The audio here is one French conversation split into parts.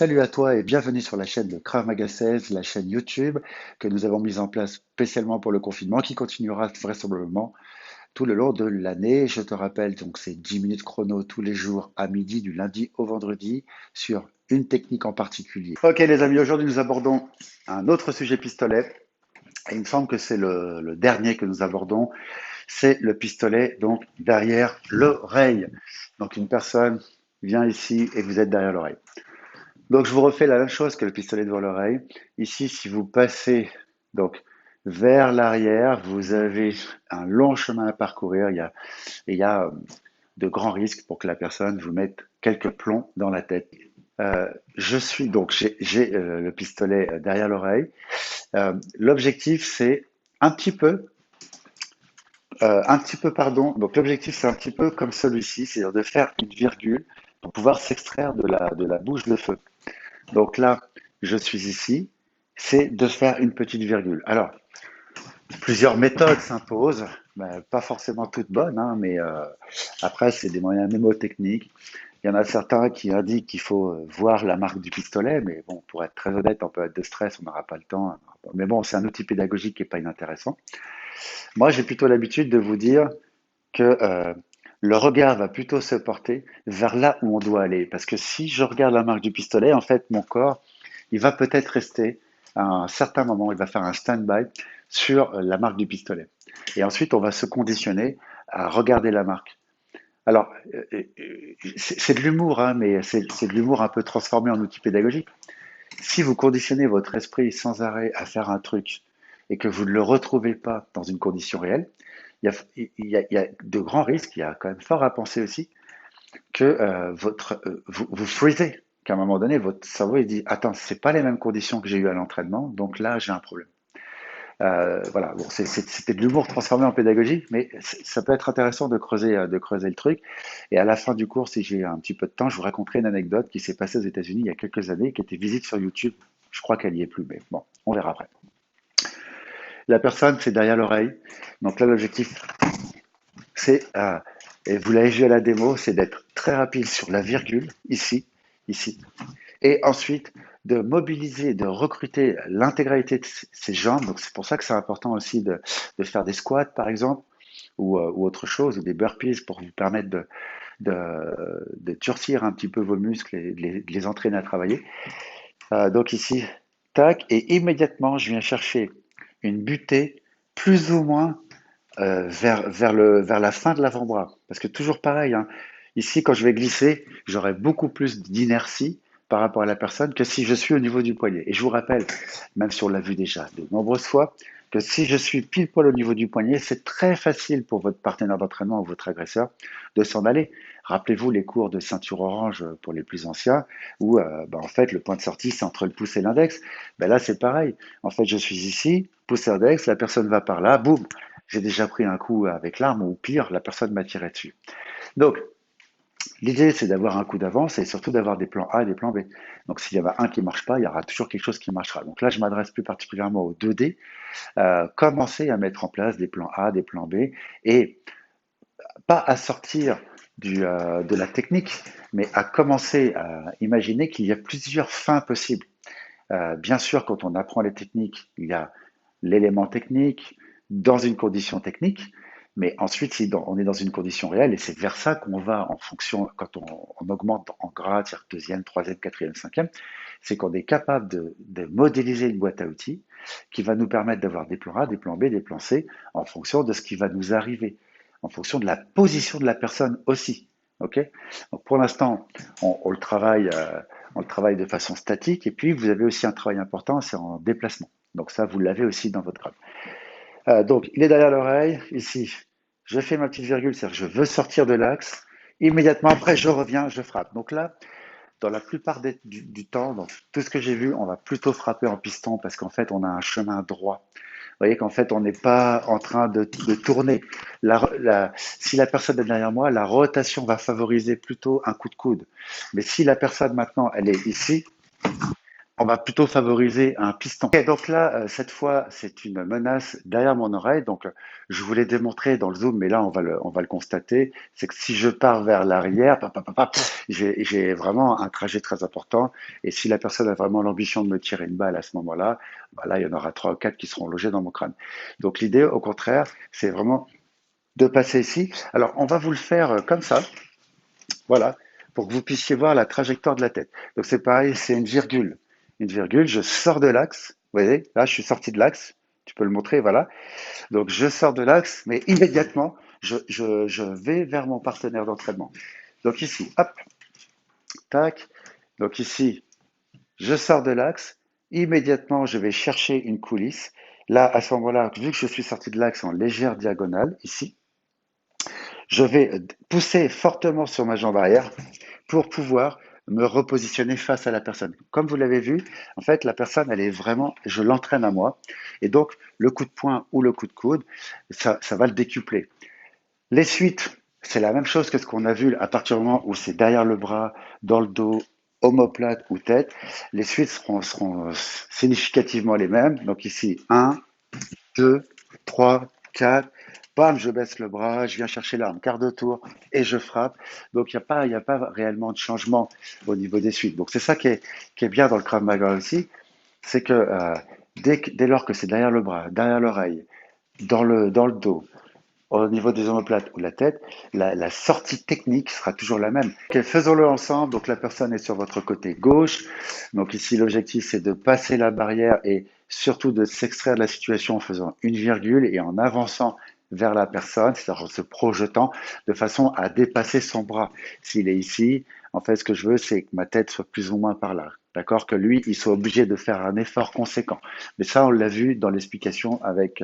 Salut à toi et bienvenue sur la chaîne de Krav Maga 16, la chaîne YouTube que nous avons mise en place spécialement pour le confinement qui continuera vraisemblablement tout le long de l'année. Je te rappelle, donc c'est 10 minutes chrono tous les jours à midi du lundi au vendredi sur une technique en particulier. Ok les amis, aujourd'hui nous abordons un autre sujet pistolet et il me semble que c'est le dernier que nous abordons. C'est le pistolet donc derrière l'oreille. Donc une personne vient ici et vous êtes derrière l'oreille. Donc, je vous refais la même chose que le pistolet devant l'oreille. Ici, si vous passez donc vers l'arrière, vous avez un long chemin à parcourir. Il y a de grands risques pour que la personne vous mette quelques plombs dans la tête. Je suis donc j'ai le pistolet derrière l'oreille. L'objectif c'est un petit peu pardon. Donc l'objectif c'est un petit peu comme celui-ci, c'est-à-dire de faire une virgule pour pouvoir s'extraire de la bouche de feu. Donc là, je suis ici, c'est de faire une petite virgule. Alors, plusieurs méthodes s'imposent, pas forcément toutes bonnes, hein, mais après, c'est des moyens mémotechniques. Il y en a certains qui indiquent qu'il faut voir la marque du pistolet, mais bon, pour être très honnête, en période de stress, on n'aura pas le temps. Mais bon, c'est un outil pédagogique qui n'est pas inintéressant. Moi, j'ai plutôt l'habitude de vous dire que le regard va plutôt se porter vers là où on doit aller. Parce que si je regarde la marque du pistolet, en fait, mon corps, il va peut-être rester à un certain moment, il va faire un stand-by sur la marque du pistolet. Et ensuite, on va se conditionner à regarder la marque. Alors, c'est de l'humour, hein, mais c'est de l'humour un peu transformé en outil pédagogique. Si vous conditionnez votre esprit sans arrêt à faire un truc et que vous ne le retrouvez pas dans une condition réelle, il y a de grands risques, il y a quand même fort à penser aussi, que vous freezez, qu'à un moment donné, votre cerveau il dit, attends, c'est pas les mêmes conditions que j'ai eues à l'entraînement, donc là j'ai un problème. Voilà, bon, c'était de l'humour transformé en pédagogie, mais ça peut être intéressant de creuser le truc. Et à la fin du cours, si j'ai un petit peu de temps, je vous raconterai une anecdote qui s'est passée aux États-Unis il y a quelques années, qui était visible sur YouTube. Je crois qu'elle y est plus, mais bon, on verra après. La personne, c'est derrière l'oreille. Donc là, l'objectif, c'est, et vous l'avez vu à la démo, c'est d'être très rapide sur la virgule, ici, ici. Et ensuite, de mobiliser, de recruter l'intégralité de ses jambes. Donc c'est pour ça que c'est important aussi de faire des squats, par exemple, ou autre chose, ou des burpees pour vous permettre de durcir un petit peu vos muscles et de les entraîner à travailler. Donc ici, tac, et immédiatement, je viens chercher une butée plus ou moins vers la fin de l'avant-bras. Parce que toujours pareil, hein, ici, quand je vais glisser, j'aurai beaucoup plus d'inertie par rapport à la personne que si je suis au niveau du poignet. Et je vous rappelle, même si on l'a vu déjà de nombreuses fois, que si je suis pile poil au niveau du poignet, c'est très facile pour votre partenaire d'entraînement ou votre agresseur de s'en aller. Rappelez-vous les cours de ceinture orange pour les plus anciens, où en fait le point de sortie c'est entre le pouce et l'index. Là c'est pareil. En fait je suis ici, pouce et index, la personne va par là, boum, j'ai déjà pris un coup avec l'arme ou pire, la personne m'a tiré dessus. Donc, l'idée, c'est d'avoir un coup d'avance et surtout d'avoir des plans A et des plans B. Donc, s'il y en a un qui ne marche pas, il y aura toujours quelque chose qui marchera. Donc là, je m'adresse plus particulièrement aux 2D. Commencer à mettre en place des plans A, des plans B et pas à sortir de la technique, mais à commencer à imaginer qu'il y a plusieurs fins possibles. Bien sûr, quand on apprend les techniques, il y a l'élément technique dans une condition technique, mais ensuite, si on est dans une condition réelle, et c'est vers ça qu'on va en fonction, quand on augmente en grade, c'est-à-dire deuxième, troisième, quatrième, cinquième, c'est qu'on est capable de modéliser une boîte à outils qui va nous permettre d'avoir des plans A, des plans B, des plans C, en fonction de ce qui va nous arriver, en fonction de la position de la personne aussi. Ok. Donc pour l'instant, on le travaille. On le travaille de façon statique. Et puis, vous avez aussi un travail important, c'est en déplacement. Donc ça, vous l'avez aussi dans votre grade. Donc, il est derrière l'oreille. Ici, je fais ma petite virgule, c'est-à-dire que je veux sortir de l'axe. Immédiatement après, je reviens, je frappe. Donc là, dans la plupart du temps, dans tout ce que j'ai vu, on va plutôt frapper en piston parce qu'en fait, on a un chemin droit. Vous voyez qu'en fait, on n'est pas en train de tourner. Si la personne est derrière moi, la rotation va favoriser plutôt un coup de coude. Mais si la personne maintenant, elle est ici, On va plutôt favoriser un piston. Ok, donc là, cette fois, c'est une menace derrière mon oreille. Donc, je voulais démontrer dans le zoom, mais là, on va le constater. C'est que si je pars vers l'arrière, j'ai vraiment un trajet très important. Et si la personne a vraiment l'ambition de me tirer une balle à ce moment-là, bah là, il y en aura trois ou quatre qui seront logés dans mon crâne. Donc, l'idée, au contraire, c'est vraiment de passer ici. Alors, on va vous le faire comme ça. Voilà, pour que vous puissiez voir la trajectoire de la tête. Donc c'est pareil, c'est une virgule. Une virgule, je sors de l'axe. Vous voyez, là je suis sorti de l'axe. Tu peux le montrer, voilà. Donc je sors de l'axe, mais immédiatement, je vais vers mon partenaire d'entraînement. Donc ici, hop, tac. Donc ici, je sors de l'axe. Immédiatement, je vais chercher une coulisse. Là, à ce moment-là, vu que je suis sorti de l'axe en légère diagonale, ici, je vais pousser fortement sur ma jambe arrière pour pouvoir me repositionner face à la personne. Comme vous l'avez vu, en fait, la personne, elle est vraiment, je l'entraîne à moi. Et donc, le coup de poing ou le coup de coude, ça va le décupler. Les suites, c'est la même chose que ce qu'on a vu à partir du moment où c'est derrière le bras, dans le dos, omoplate ou tête. Les suites seront significativement les mêmes. Donc ici, 1, 2, 3, 4. Bam, je baisse le bras, je viens chercher l'arme, quart de tour et je frappe. Donc il y a pas réellement de changement au niveau des suites. Donc c'est ça qui est bien dans le Krav Maga aussi, c'est que dès lors que c'est derrière le bras, derrière l'oreille, dans le dos, au niveau des omoplates ou la tête, la sortie technique sera toujours la même. Ok, faisons-le ensemble. Donc la personne est sur votre côté gauche. Donc ici, l'objectif, c'est de passer la barrière et surtout de s'extraire de la situation en faisant une virgule et en avançant vers la personne, c'est-à-dire en se projetant de façon à dépasser son bras. S'il est ici, en fait, ce que je veux, c'est que ma tête soit plus ou moins par là. D'accord? Que lui, il soit obligé de faire un effort conséquent. Mais ça, on l'a vu dans l'explication avec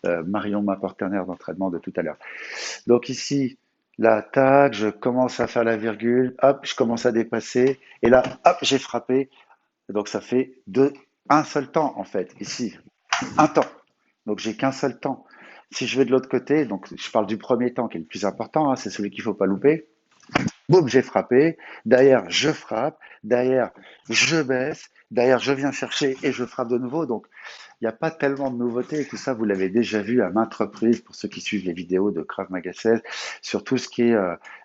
Marion, ma partenaire d'entraînement de tout à l'heure. Donc ici, là, tac, je commence à faire la virgule, hop, je commence à dépasser, et là, hop, j'ai frappé. Donc ça fait un seul temps en fait, ici, un temps. Donc j'ai qu'un seul temps. Si je vais de l'autre côté, donc je parle du premier temps qui est le plus important, hein, c'est celui qu'il ne faut pas louper. Boum, j'ai frappé. Derrière, je frappe. Derrière, je baisse. Derrière, je viens chercher et je frappe de nouveau. Donc, il n'y a pas tellement de nouveautés. Tout ça, vous l'avez déjà vu à maintes reprises pour ceux qui suivent les vidéos de Krav Maga 16 sur tout ce qui est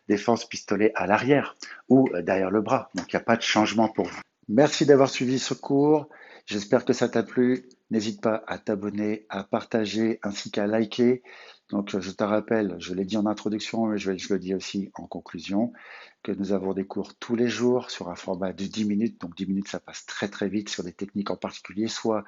défense pistolet à l'arrière ou derrière le bras. Donc, il n'y a pas de changement pour vous. Merci d'avoir suivi ce cours. J'espère que ça t'a plu. N'hésite pas à t'abonner, à partager ainsi qu'à liker. Donc, je te rappelle, je l'ai dit en introduction, mais je le dis aussi en conclusion, que nous avons des cours tous les jours sur un format de 10 minutes. Donc, 10 minutes, ça passe très très vite sur des techniques en particulier. Soit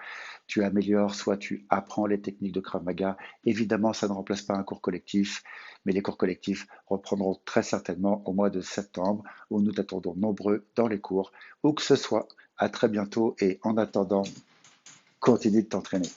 tu améliores, soit tu apprends les techniques de Krav Maga. Évidemment, ça ne remplace pas un cours collectif, mais les cours collectifs reprendront très certainement au mois de septembre, où nous t'attendons nombreux dans les cours, où que ce soit. À très bientôt et en attendant, continue de t'entraîner.